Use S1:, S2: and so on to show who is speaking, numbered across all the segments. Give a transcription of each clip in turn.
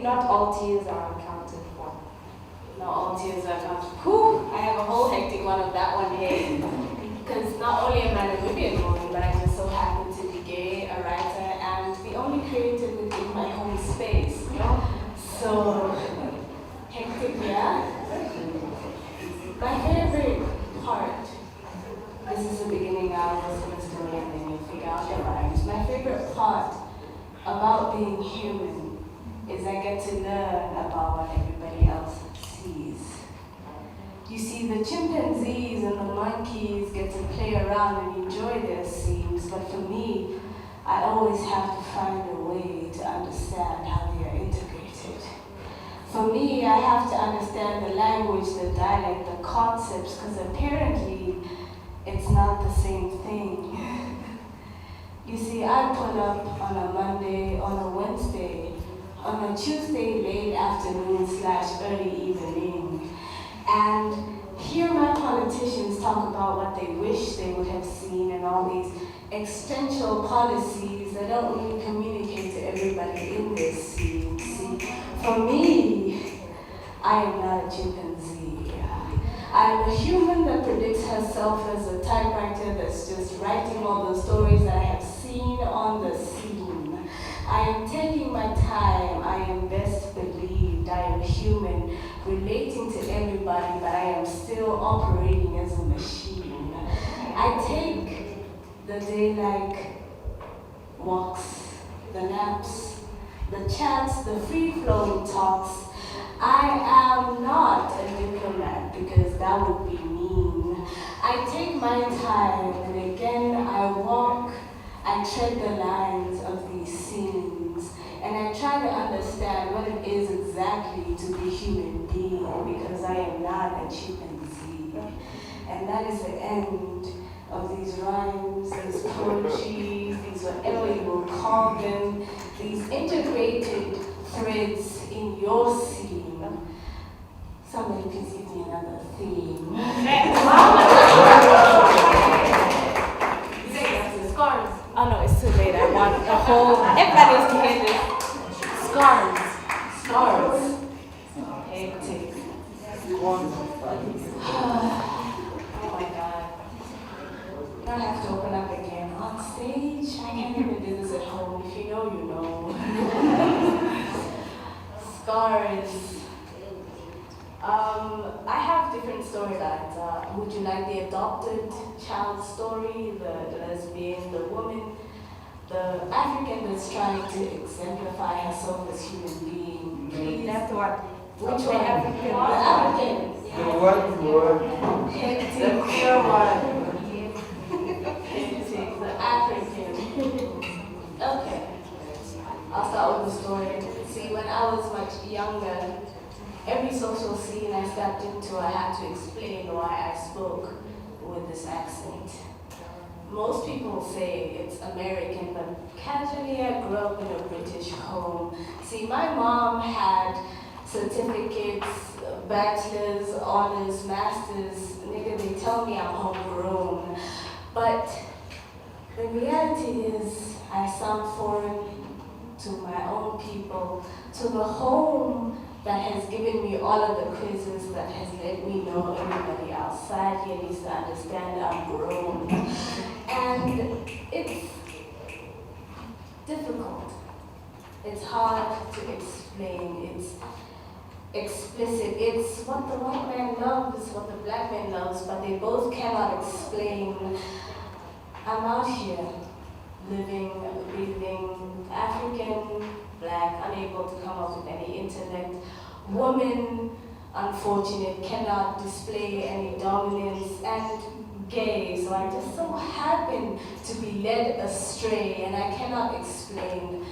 S1: not all tears are accounted for. Not all tears are accounted for. Whew, I have a whole hectic one of that one here. Because not only am I a Namibian woman, but I just so happen to be gay, a writer, and the only creative within my home space. So, hectic, yeah? My favorite part, this is the beginning, I'll listen to the story and then you'll figure out the rhymes. My favorite part about being human is I get to learn about what everybody else sees. You see, the chimpanzees and the monkeys get to play around and enjoy their scenes, but for me, I always have to find a way to understand how they are integrated. For me, I have to understand the language, the dialect, the concepts, because apparently it's not the same thing. You see, I put up on a Monday, on a Wednesday, on a Tuesday late afternoon / early evening, and hear my politicians talk about what they wish they would have seen and all these existential policies that don't really communicate to everybody in this scene. See, for me, I am not a chimpanzee. I am a human that predicts herself as a typewriter that's just writing all the stories that I have seen on the scene. I am taking my time. I am best believed. I am human, relating to everybody, but I am still operating as a machine. I take the daylight walks, the naps, the chats, the free-flowing talks. I am not a diplomat because that would be mean. I take my time and again I walk, I tread the lines of these scenes and I try to understand what it is exactly to be human being because I am not a chimpanzee. And that is the end of these rhymes, these poetry, these whatever you will call them, these integrated threads in your scene. Somebody please give me another theme. Scars. Oh no, it's too late. I want the whole, everybody needs to hear this. Scars. Scars. Hectic. Oh my God. Now I have to open up again. On stage, I can't even do this at home. If you know, you know. Scars. I have different storylines. Would you like the adopted child story, the lesbian, the woman, the African that's trying to exemplify herself as human being? Please.
S2: That's what.
S1: Which one? African. The African.
S3: The one.
S1: Hectic. The clear one. Hectic. The African. Okay. I'll start with the story. See, when I was much younger, every social scene I stepped into, I had to explain why I spoke with this accent. Most people say it's American, but casually I grew up in a British home. See, my mom had certificates, bachelor's, honors, master's. Nigga, they tell me I'm homegrown. But the reality is I sound foreign to my own people, to the home that has given me all of the quizzes, that has let me know everybody outside here needs to understand I'm grown. And it's difficult. It's hard to explain. It's explicit. It's what the white man loves, what the black man loves, but they both cannot explain. I'm out here, living, breathing, African, black, unable to come up with any intellect, woman, unfortunate, cannot display any dominance, and gay. So I just so happen to be led astray, and I cannot explain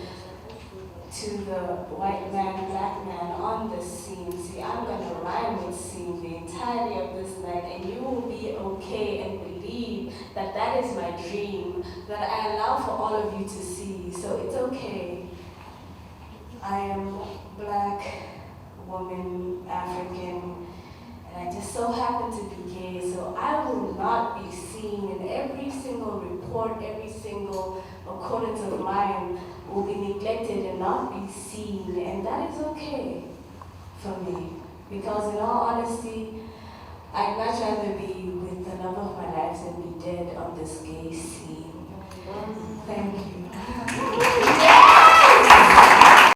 S1: to the white man, black man on this scene. See, I'm gonna rhyme with scene the entirety of this night, and you will be okay and believe that that is my dream, that I allow for all of you to see. So it's okay. I am black, woman, African, and I just so happen to be gay, so I will not be seen in every single report, every single accordance of mine will be neglected and not be seen, and that is okay for me. Because in all honesty, I'd much rather be with the love of my life than be dead on this game.